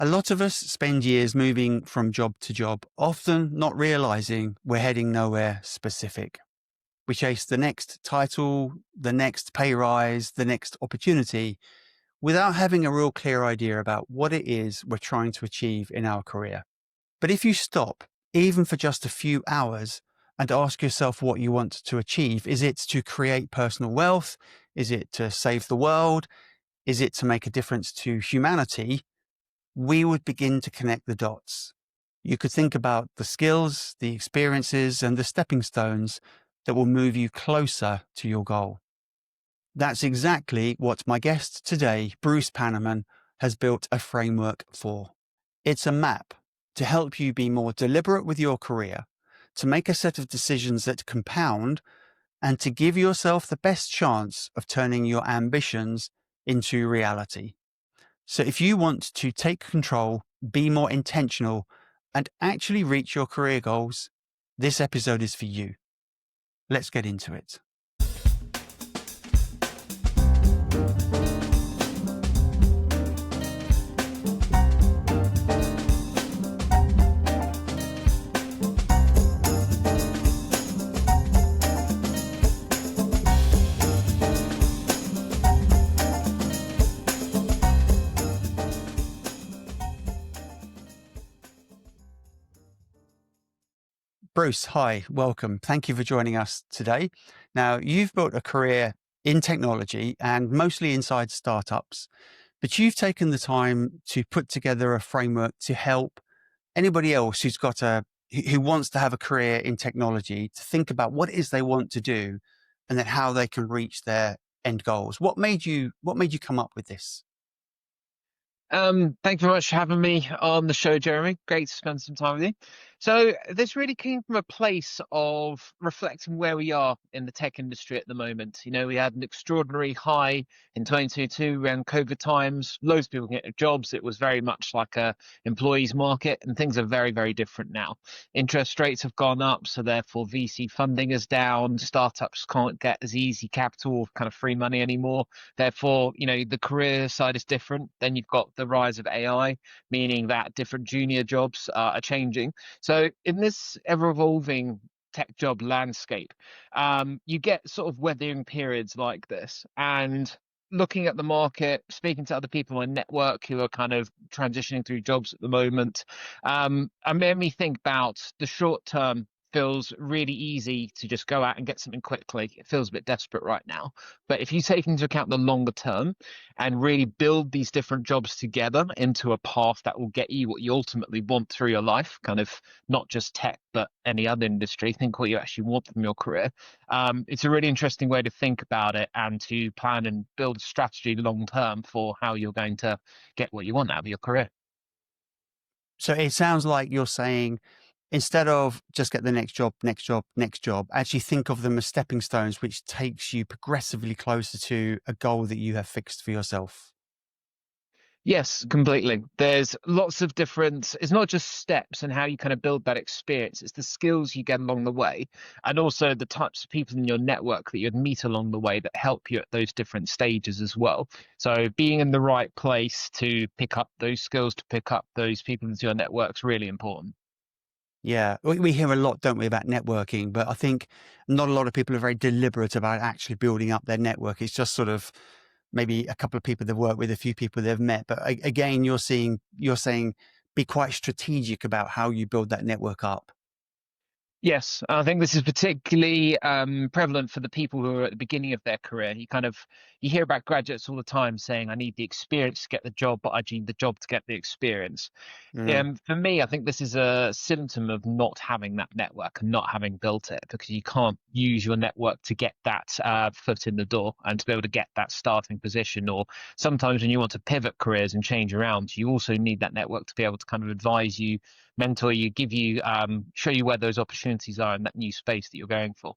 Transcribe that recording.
A lot of us spend years moving from job to job, often not realizing we're heading nowhere specific. We chase the next title, the next pay rise, the next opportunity, without having a real clear idea about what it is we're trying to achieve in our career. But if you stop, even for just a few hours, and ask yourself what you want to achieve, is it to create personal wealth? Is it to save the world? Is it to make a difference to humanity? We would begin to connect the dots. You could think about the skills, the experiences, and the stepping stones that will move you closer to your goal. That's exactly what my guest today, Bruce Pannaman, has built a framework for. It's a map to help you be more deliberate with your career, to make a set of decisions that compound, and to give yourself the best chance of turning your ambitions into reality. So if you want to take control, be more intentional, and actually reach your career goals, this episode is for you. Let's get into it. Bruce, hi, welcome. Thank you for joining us today. Now, you've built a career in technology and mostly inside startups, but you've taken the time to put together a framework to help anybody else who wants to have a career in technology to think about what it is they want to do and then how they can reach their end goals. What made you come up with this? Thank you very much for having me on the show, Jeremy. Great to spend some time with you. So this really came from a place of reflecting where we are in the tech industry at the moment. You know, we had an extraordinary high in 2022 around COVID times. Loads of people getting jobs. It was very much like a employees market, and things are very, very different now. Interest rates have gone up, so therefore VC funding is down. Startups can't get as easy capital, kind of free money anymore. Therefore, you know, the career side is different. Then you've got the rise of AI, meaning that different junior jobs are changing. So in this ever-evolving tech job landscape, you get sort of weathering periods like this. And looking at the market, speaking to other people in my network who are kind of transitioning through jobs at the moment, it made me think about the short term. Feels really easy to just go out and get something quickly. It feels a bit desperate right now. But if you take into account the longer term and really build these different jobs together into a path that will get you what you ultimately want through your life, kind of not just tech, but any other industry, think what you actually want from your career. It's a really interesting way to think about it and to plan and build a strategy long term for how you're going to get what you want out of your career. So it sounds like you're saying, instead of just get the next job, actually think of them as stepping stones, which takes you progressively closer to a goal that you have fixed for yourself. Yes, completely. There's lots of different, it's not just steps and how you kind of build that experience, it's the skills you get along the way, and also the types of people in your network that you'd meet along the way that help you at those different stages as well. So being in the right place to pick up those skills, to pick up those people into your network is really important. Yeah, we hear a lot, don't we, about networking, but I think not a lot of people are very deliberate about actually building up their network. It's just sort of maybe a couple of people they've worked with, a few people they've met. But again, you're saying be quite strategic about how you build that network up. Yes, I think this is particularly prevalent for the people who are at the beginning of their career. You hear about graduates all the time saying, "I need the experience to get the job, but I need the job to get the experience." Mm. For me, I think this is a symptom of not having that network and not having built it, because you can't use your network to get that foot in the door and to be able to get that starting position. Or sometimes when you want to pivot careers and change around, you also need that network to be able to kind of advise you, mentor you, give you, show you where those opportunities are in that new space that you're going for.